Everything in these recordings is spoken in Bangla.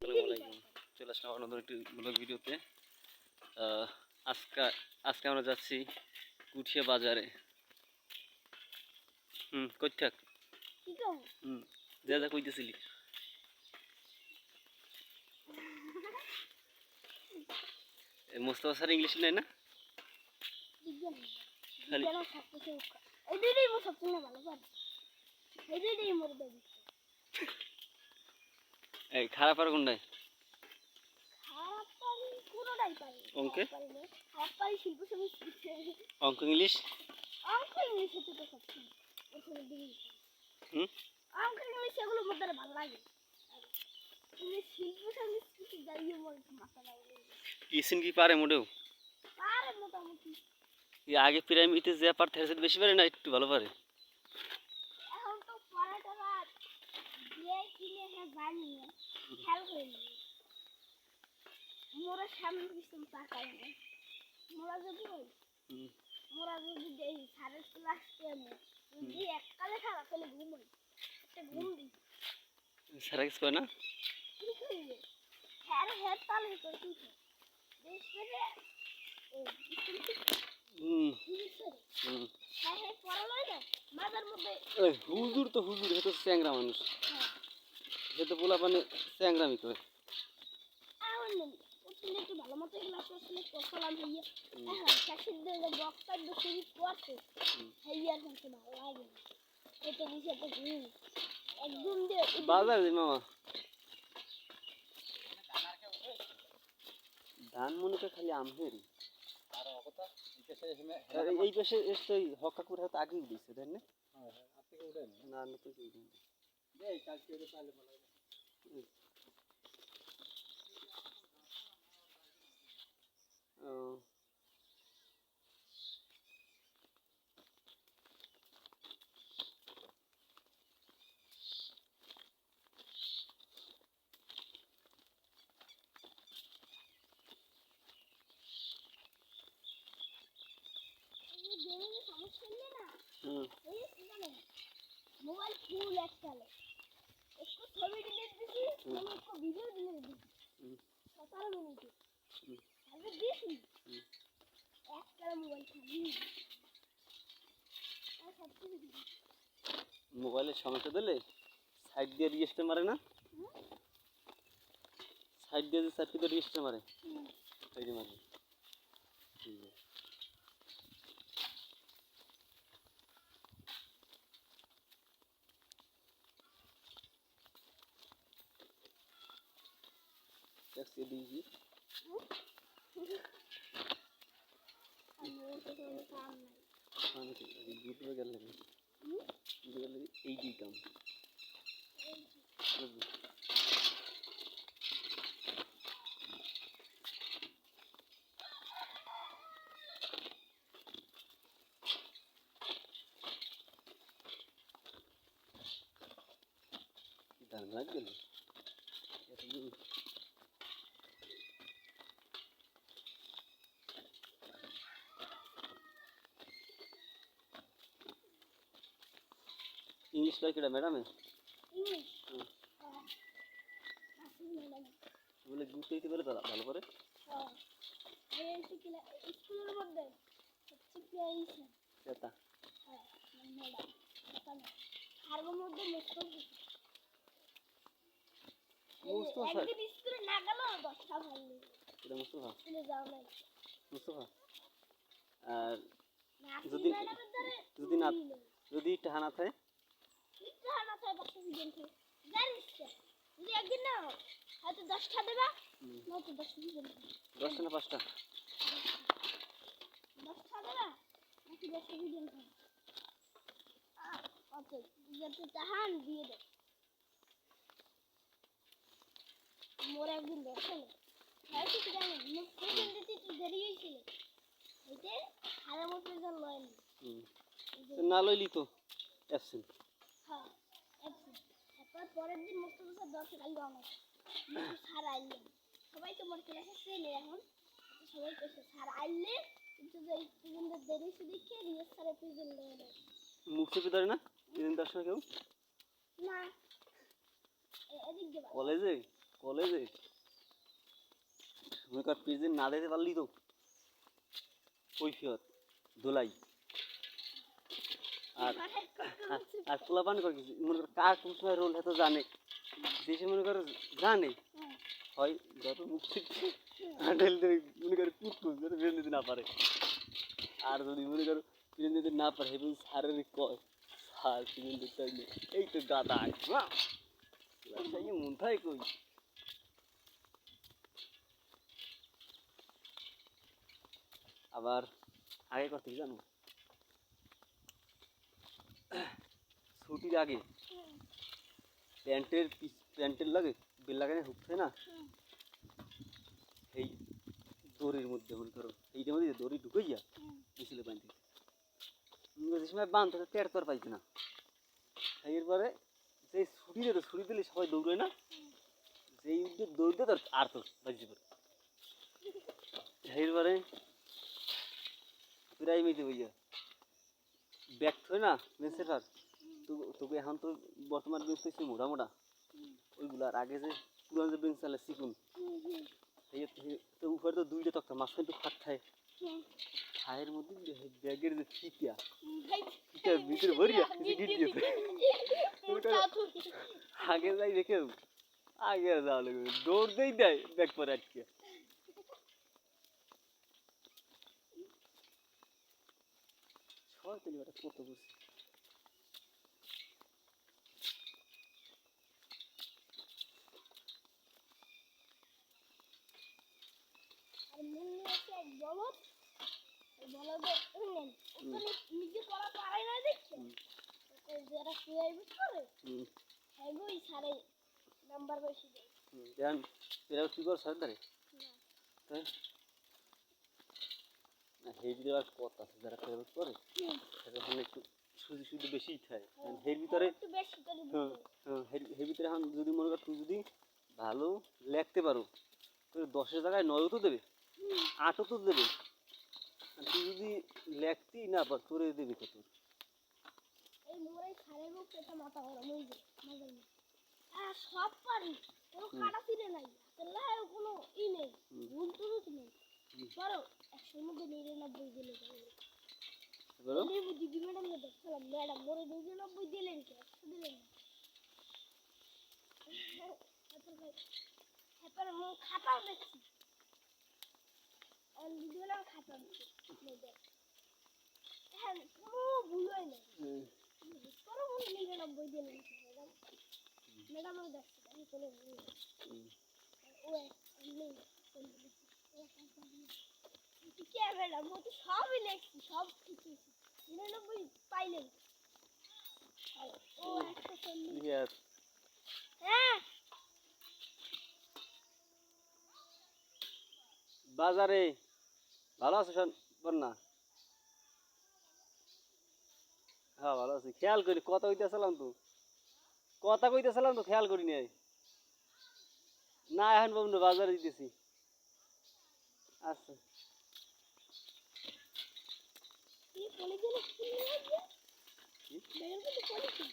আসসালামু আলাইকুম। চলে আসলাম আবার নতুন একটি ব্লগ ভিডিওতে। আজকে আমরা যাচ্ছি কুঠিয়া বাজারে। কই থাক যা যা কইতেছিলি। মোস্তফা স্যার ইংলিশ নেয় না? খালি এই খারাপ আর কোনটায়? অঙ্কে অঙ্ক ইংলিশ এগুলো মধ্যে ভালো লাগে। শিল্প সংস্কৃতি যাইয়ে মাথা লাগে ইসিন কি পারে মোটেও? পারে মোটামুটি। আগে পিরামিডে যে পারতে বেশি পারে না একটু ভালো পারে? এখন তো পড়াটা দিয়ে কিনে জানি খেয়াল করিনি। মোরা সামনে কিছু টাকাই নেই। মোরা যদি দেই সাড়ে ক্লাস যদি এককালে খারাপ হলে ঘুমোই ঘুম দিই সারা কিছু করে না? কি করবে হ্যাঁ হ্যাঁ তাহলে তো কি দেশ করে হুজুর তো হুজুর এ তো চ্যাংরা মানুষ। সে তো পোলা পানে চ্যাংরামি করে। ভালো মতো ক্লাস করছিল পড়লাম হইয়া হ্যাঁ শেষের দিকে বক্সটা শুরু করছে হইয়ার কিন্তু ভালো লাগে এটা নিচে তো একদম বাজার দি মামা ধান মনে করে খালি আমহেরি এই পাশে এসে হকাকুর হাতে আগে উঠেছে তাই না? না না তো मोबाइल फुल एक चले इसको थोड़ी डिलीट दीजिए मैंने इसको वीडियो डिलीट दी 17 मिनट अरे देखी एक चले मोबाइल खाली और सब चीज মোবাইলের সমস্যা দিলে সাইড দিয়ে রিস্টার মারে না? সাইড দিয়ে সাইড দিয়ে রিস্টার মারে এই যে মারে टैक्सी दीजिए खाने के लिए दूध वगैरह लगे এই দুই কাম দাম লাগ গেল इंग्लिश लाइक मैडम है इंग्लिश बोले गुटे দিতে পারে ভালো করে এই স্কুলের মধ্যে সবচেয়ে আইছে এটা হ্যাঁ ম্যাডাম আর মধ্যে মুস্তফা একদিন স্কুলে না গেল 10টা ভালো এটা মুস্তফা স্কুলে যাও না মুস্তফা আর যদি টানা থাকে বাচ্চা দিন জানিস যদি একদিন না হয়তো 10টা দেবা নয়তো 10টা দিবেন 10টা না 5টা 10টা দেবা নাকি 10টা দিবেন আচ্ছা যদি তাহান দিয়ে দে মোর একদিন দেখছেন হ্যাঁ ঠিক জানেন মুখ থেকে দিতে তো দেরি হয়েছিল এইতে হারা মতো যা লয় না লইলি তো অ্যাবসেন্ট হ্যাঁ অ্যাবসেন্ট তারপর পরের দিন মুস্তফা 10 টাকা দাও না স্যার আইলেন সবাই তো মোর ক্লাসে ছেলে এখন সবাই কইছে স্যার আইলে কিন্তু যে স্টুডেন্টদের দেরি হইছে দেখে রিয়াজ স্যারের প্রেজেন্ট দেয় না মুখ চেপে ধরে না 3 10 কেউ না এদিক দেবা কলেজে কলেজে মনে কর প্রেজেন্ট না দিতে পারলি তো কৈফিয়ত দোলাই। আর আর পোলাপান করে কিছু মনে কর কার কোন সময় রোল হয়তো জানে, যে সে মনে কর জানে হয় যত মুখ হ্যান্ডেল ধরে মনে করে কুটকুট যাতে বেঁধে দিতে না পারে। আর যদি মনে করো প্রেজেন্ট দিতে না পারে এবং স্যারের কয় স্যার প্রেজেন্ট দিতে পারলে এই তো গাদা সেই মন থাকে কই। আবার আগে কথা কি জানো, ছুটির আগে প্যান্টের লাগে বেল লাগানো হুকছে না, এই দড়ির মধ্যে মনে করো এইটার মধ্যে দড়ি ঢুকে যা মিছিলে বাঁধতে যে সময় বাঁধতে তের তোর পাইছে না। এরপরে সেই ছুটি দিত, ছুটি দিলে সবাই দৌড়ে না, যেই দৌড়তে তোর আর তোর বাজি পড়ে। এরপরে প্রায় মেয়েতে বইয়া ব্যাগ থই না বেঞ্চের পার, তোকে এখন তো বর্তমান বেঞ্চ হচ্ছে মোটা মোটা ওইগুলো, আর আগে যে পুরান যে বেঞ্চ চালে চিকুন তো উপরে তো দুইটা তক্তা মাঝখানে তো ফাট খায়, খায়ের মধ্যে ব্যাগের যে ফিটিয়া ফিটার ভিতরে ভরিয়া কিছু গিট দিয়েছে। আগে যাই দেখে আগে যাওয়া লাগবে দৌড় দেই দেয় ব্যাগ পরে আটকে। সবাই তো এটা কত বুঝছি। আর মুন্নি হচ্ছে এক বলদ, এই বলদের শুনলেন নিজে পড়া পারাই না দেখছে, যারা সিআইবি করে হ্যাগোই সারে নাম্বার বেশি দেয়। জান এরা কি করে স্যার ধরে তাই না, হের দেওয়ার পথ আছে যারা ফেরত করে তখন একটু সুজি সুজি বেশিই খায় হের ভিতরে একটু বেশি করে হ্যাঁ হ্যাঁ হের ভিতরে এখন যদি মনে কর তুই যদি ভালো লেখতে পারো তোর 10-এর জায়গায় 9ও তো দেবে, 8ও তো দেবে। আর তুই যদি লেখতেই না পার তোরে দেবে কত। এই মোরাই সারে মুখ এটা মাথা গরম হয়ে যায় মজার না। আর সব পারি কোনো কাটা ছিঁড়ে নাই, তাহলে কোনো ই নেই ভুল টুরুত নেই। বড় 100-এর মধ্যে 99 দিলে দিদি ম্যাডামকে দেখছিলাম, ম্যাডাম মোরে 99 দিলেন কি 100 দিলেন না। তারপরে মুখ খাতাও দেখছি, দিদি ম্যাডাম খাতা দেখছি হ্যাঁ কোনো ভুল হয় না, কোনো ভুল 99 দিলেন ম্যাডাম, ম্যাডামও দেখছি আমি কোনো ভুল ও নেই কে ম্যাডাম ও তো সবই লেখছি সব কিছু 99 পাইলেন। ও 140 হ্যাঁ বাজারে ভালো আছো বন্যা? হ্যাঁ ভালো আছি, খেয়াল করি কথা কইতেছিলাম তো, কথা কইতেছিলাম তো খেয়াল করি নাই। না এখন বন্ধু বাজারে দিতেছি। আচ্ছা কি কলেজে কি হচ্ছে বের করে কলেজে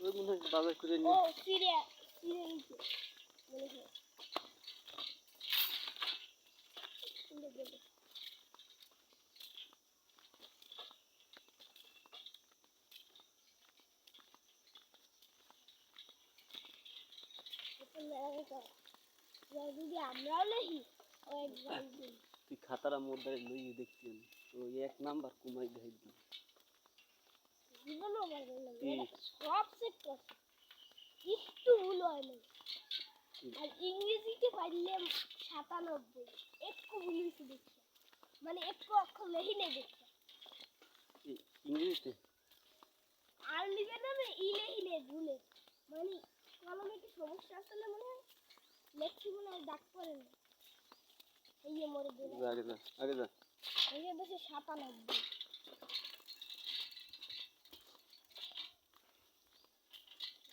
ওই মনে হয় বাজার করে ও নিয়ে সিরিয়া সিরিয়া নিচে বলে হয় সুন্দর বলে এখন মেলা তো যদি আমরাও লেহি ও একবার তুই খাতারা মোর দ্বারে লইয়ে দেখছি তো 1 নাম্বার কুমাই দেখাই দিই। জীবনও আমার ভালো লাগে সব সেট করছে একটু ভুল হয় না। আর ইংরেজিতে পারলে 97 একটু ভুল হয়েছে দেখছে, মানে একটু অক্ষর লেহি নেই দেখছে ইংরেজিতে আর লিখে দেবে ই লেহি নেই ভুলে, মানে কলমে কি সমস্যা আসলে মনে হয় লেখছি মনে হয় দাগ পড়ে না। এই যে মরে দিল আগে যা আগে যা এই যে দেশে 97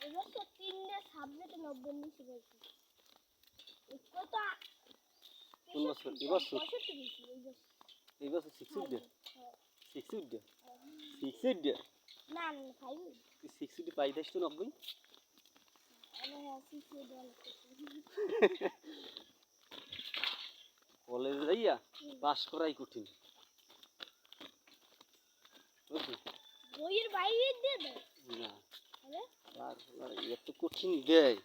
এবছর 3টে সাবজেক্টে 90 নিচে গেছে কত কোন বছর এবছর 65 বেশি এই বছর 6 উঠে হ্যাঁ 6 উঠে 6 উঠে না না 5 তুই 6 উঠে পাইতাস তো 90 আমি 6 দল কলেজ যাইয়া পাস করাই কঠিন বুঝলি? বইয়ের বাইরে দিয়ে দেয় না আরে আর এত কঠিন দেয়